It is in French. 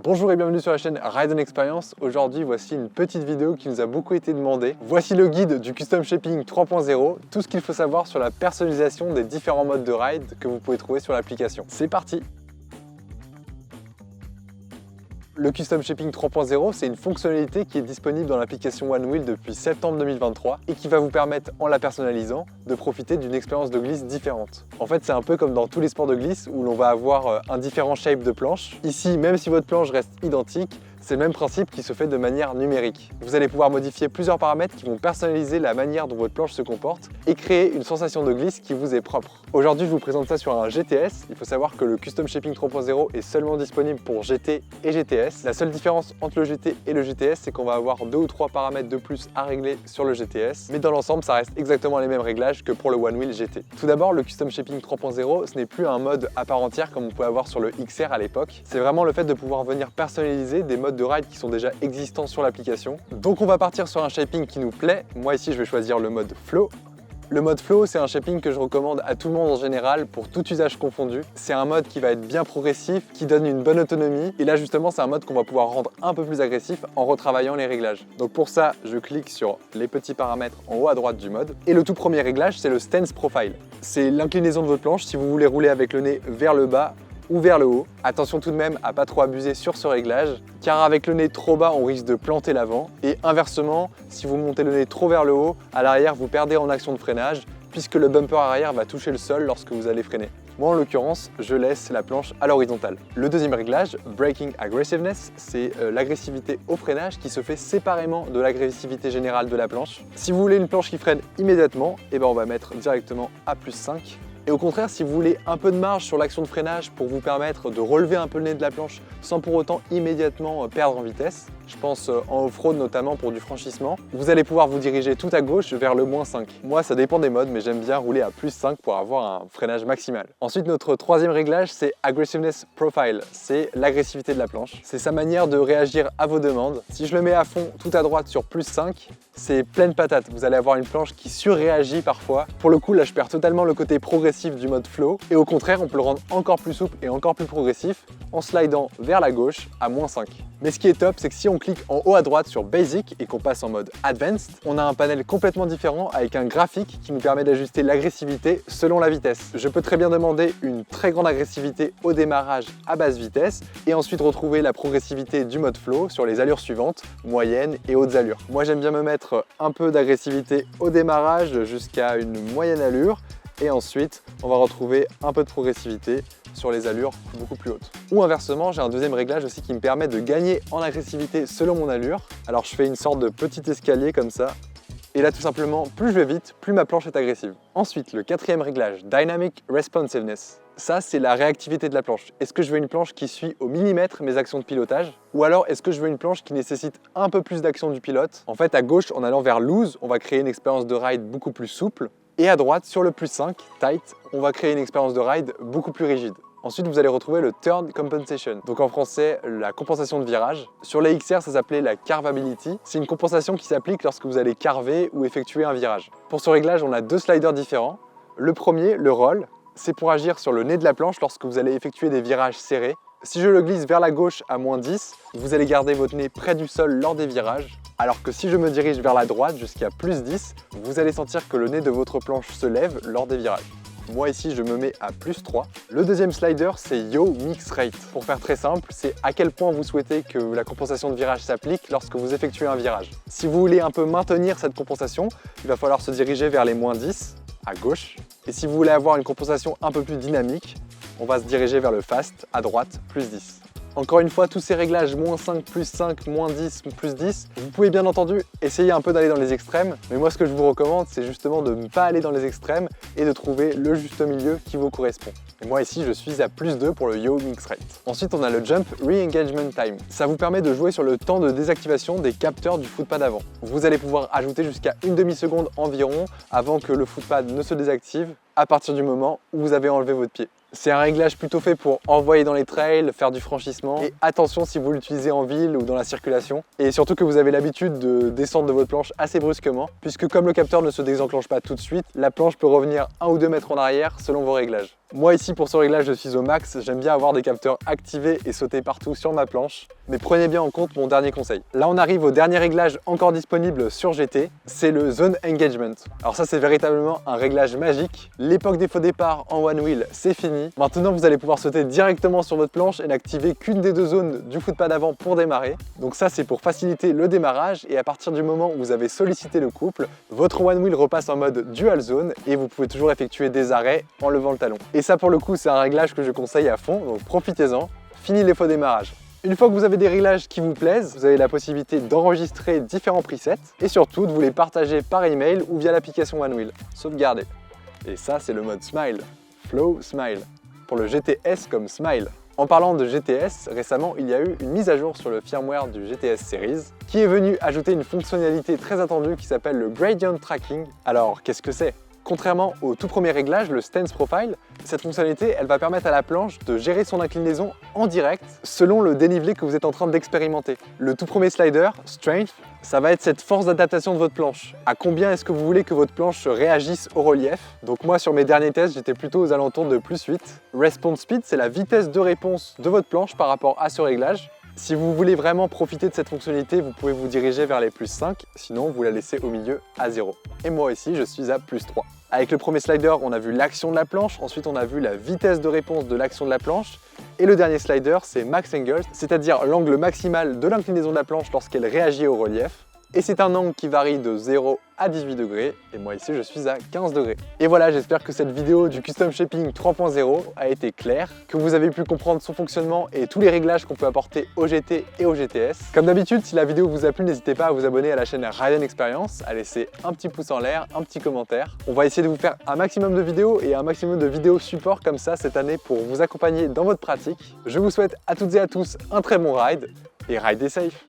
Bonjour et bienvenue sur la chaîne Ride and Experience. Aujourd'hui, voici une petite vidéo qui nous a beaucoup été demandée. Voici le guide du Custom Shaping 3.0, tout ce qu'il faut savoir sur la personnalisation des différents modes de ride que vous pouvez trouver sur l'application. C'est parti! Le Custom Shaping 3.0, c'est une fonctionnalité qui est disponible dans l'application OneWheel depuis septembre 2023 et qui va vous permettre, en la personnalisant, de profiter d'une expérience de glisse différente. En fait, c'est un peu comme dans tous les sports de glisse où l'on va avoir un différent shape de planche. Ici, même si votre planche reste identique, c'est le même principe qui se fait de manière numérique. Vous allez pouvoir modifier plusieurs paramètres qui vont personnaliser la manière dont votre planche se comporte et créer une sensation de glisse qui vous est propre. Aujourd'hui, je vous présente ça sur un GTS. Il faut savoir que le Custom Shaping 3.0 est seulement disponible pour GT et GTS. La seule différence entre le GT et le GTS, c'est qu'on va avoir 2 ou 3 paramètres de plus à régler sur le GTS. Mais dans l'ensemble, ça reste exactement les mêmes réglages que pour le OneWheel GT. Tout d'abord, le Custom Shaping 3.0, ce n'est plus un mode à part entière comme on pouvait avoir sur le XR à l'époque. C'est vraiment le fait de pouvoir venir personnaliser des modes de ride qui sont déjà existants sur l'application. Donc on va partir sur un shaping qui nous plaît. Moi ici je vais choisir le mode Flow. Le mode Flow, c'est un shaping que je recommande à tout le monde en général pour tout usage confondu. C'est un mode qui va être bien progressif, qui donne une bonne autonomie. Et là justement c'est un mode qu'on va pouvoir rendre un peu plus agressif en retravaillant les réglages. Donc pour ça, je clique sur les petits paramètres en haut à droite du mode. Et le tout premier réglage, c'est le Stance Profile. C'est l'inclinaison de votre planche si vous voulez rouler avec le nez vers le bas ou vers le haut. Attention tout de même à pas trop abuser sur ce réglage, car avec le nez trop bas, on risque de planter l'avant. Et inversement, si vous montez le nez trop vers le haut, à l'arrière, vous perdez en action de freinage, puisque le bumper arrière va toucher le sol lorsque vous allez freiner. Moi, en l'occurrence, je laisse la planche à l'horizontale. Le deuxième réglage, Braking Aggressiveness, c'est l'agressivité au freinage qui se fait séparément de l'agressivité générale de la planche. Si vous voulez une planche qui freine immédiatement, on va mettre directement à +5. Et au contraire, si vous voulez un peu de marge sur l'action de freinage pour vous permettre de relever un peu le nez de la planche sans pour autant immédiatement perdre en vitesse, je pense en off-road notamment pour du franchissement, vous allez pouvoir vous diriger tout à gauche vers le -5. Moi, ça dépend des modes, mais j'aime bien rouler à +5 pour avoir un freinage maximal. Ensuite, notre troisième réglage, c'est Aggressiveness Profile. C'est l'agressivité de la planche. C'est sa manière de réagir à vos demandes. Si je le mets à fond tout à droite sur +5, c'est pleine patate. Vous allez avoir une planche qui surréagit parfois. Pour le coup, là, je perds totalement le côté progressif du mode flow. Et au contraire, on peut le rendre encore plus souple et encore plus progressif en slidant vers la gauche à -5. Mais ce qui est top, c'est que si on clique en haut à droite sur Basic et qu'on passe en mode Advanced, on a un panel complètement différent avec un graphique qui nous permet d'ajuster l'agressivité selon la vitesse. Je peux très bien demander une très grande agressivité au démarrage à basse vitesse et ensuite retrouver la progressivité du mode flow sur les allures suivantes, moyennes et hautes allures. Moi, j'aime bien me mettre un peu d'agressivité au démarrage jusqu'à une moyenne allure et ensuite, on va retrouver un peu de progressivité sur les allures beaucoup plus hautes. Ou inversement, j'ai un deuxième réglage aussi qui me permet de gagner en agressivité selon mon allure. Alors je fais une sorte de petit escalier comme ça. Et là tout simplement, plus je vais vite, plus ma planche est agressive. Ensuite, le quatrième réglage, Dynamic Responsiveness. Ça, c'est la réactivité de la planche. Est-ce que je veux une planche qui suit au millimètre mes actions de pilotage? Ou alors, est-ce que je veux une planche qui nécessite un peu plus d'action du pilote? En fait, à gauche, en allant vers loose, on va créer une expérience de ride beaucoup plus souple. Et à droite, sur le +5, tight, on va créer une expérience de ride beaucoup plus rigide. Ensuite, vous allez retrouver le Turn Compensation, donc en français, la compensation de virage. Sur les XR, ça s'appelait la Carvability. C'est une compensation qui s'applique lorsque vous allez carver ou effectuer un virage. Pour ce réglage, on a deux sliders différents. Le premier, le Roll, c'est pour agir sur le nez de la planche lorsque vous allez effectuer des virages serrés. Si je le glisse vers la gauche à -10, vous allez garder votre nez près du sol lors des virages. Alors que si je me dirige vers la droite jusqu'à +10, vous allez sentir que le nez de votre planche se lève lors des virages. Moi ici, je me mets à +3. Le deuxième slider, c'est Yaw Mix Rate. Pour faire très simple, c'est à quel point vous souhaitez que la compensation de virage s'applique lorsque vous effectuez un virage. Si vous voulez un peu maintenir cette compensation, il va falloir se diriger vers les -10 à gauche. Et si vous voulez avoir une compensation un peu plus dynamique, on va se diriger vers le fast à droite, +10. Encore une fois, tous ces réglages -5, +5, -10, +10, vous pouvez bien entendu essayer un peu d'aller dans les extrêmes, mais moi ce que je vous recommande, c'est justement de ne pas aller dans les extrêmes et de trouver le juste milieu qui vous correspond. Et moi ici, je suis à +2 pour le Yaw Mix Rate. Ensuite, on a le Jump Re-Engagement Time. Ça vous permet de jouer sur le temps de désactivation des capteurs du footpad avant. Vous allez pouvoir ajouter jusqu'à une demi-seconde environ avant que le footpad ne se désactive à partir du moment où vous avez enlevé votre pied. C'est un réglage plutôt fait pour envoyer dans les trails, faire du franchissement. Et attention si vous l'utilisez en ville ou dans la circulation. Et surtout que vous avez l'habitude de descendre de votre planche assez brusquement, puisque comme le capteur ne se désenclenche pas tout de suite, la planche peut revenir 1 ou 2 mètres en arrière selon vos réglages. Moi ici pour ce réglage je suis au max, j'aime bien avoir des capteurs activés et sauter partout sur ma planche. Mais prenez bien en compte mon dernier conseil. Là on arrive au dernier réglage encore disponible sur GT, c'est le Zone Engagement. Alors ça c'est véritablement un réglage magique. L'époque des faux départs en one wheel c'est fini. Maintenant vous allez pouvoir sauter directement sur votre planche et n'activer qu'une des deux zones du footpad avant pour démarrer. Donc ça c'est pour faciliter le démarrage et à partir du moment où vous avez sollicité le couple, votre one wheel repasse en mode dual zone et vous pouvez toujours effectuer des arrêts en levant le talon. Et ça pour le coup c'est un réglage que je conseille à fond, donc profitez-en. Fini les faux démarrages. Une fois que vous avez des réglages qui vous plaisent, vous avez la possibilité d'enregistrer différents presets et surtout de vous les partager par email ou via l'application OneWheel. Sauvegardez. Et ça, c'est le mode Smile. Flow Smile. Pour le GTS comme Smile. En parlant de GTS, récemment, il y a eu une mise à jour sur le firmware du GTS Series qui est venue ajouter une fonctionnalité très attendue qui s'appelle le Gradient Tracking. Alors, qu'est-ce que c'est ? Contrairement au tout premier réglage, le Stance Profile, cette fonctionnalité, elle va permettre à la planche de gérer son inclinaison en direct selon le dénivelé que vous êtes en train d'expérimenter. Le tout premier slider, Strength, ça va être cette force d'adaptation de votre planche. À combien est-ce que vous voulez que votre planche réagisse au relief? Donc moi, sur mes derniers tests, j'étais plutôt aux alentours de +8. Response Speed, c'est la vitesse de réponse de votre planche par rapport à ce réglage. Si vous voulez vraiment profiter de cette fonctionnalité, vous pouvez vous diriger vers les +5, sinon vous la laissez au milieu à 0. Et moi ici, je suis à +3. Avec le premier slider, on a vu l'action de la planche, ensuite on a vu la vitesse de réponse de l'action de la planche, et le dernier slider, c'est Max Angle, c'est-à-dire l'angle maximal de l'inclinaison de la planche lorsqu'elle réagit au relief. Et c'est un angle qui varie de 0 à 18 degrés, et moi ici je suis à 15 degrés. Et voilà, j'espère que cette vidéo du Custom Shaping 3.0 a été claire, que vous avez pu comprendre son fonctionnement et tous les réglages qu'on peut apporter au GT et au GTS. Comme d'habitude, si la vidéo vous a plu, n'hésitez pas à vous abonner à la chaîne Ride & Experience, à laisser un petit pouce en l'air, un petit commentaire. On va essayer de vous faire un maximum de vidéos et un maximum de vidéos support comme ça cette année pour vous accompagner dans votre pratique. Je vous souhaite à toutes et à tous un très bon ride, et ridez safe!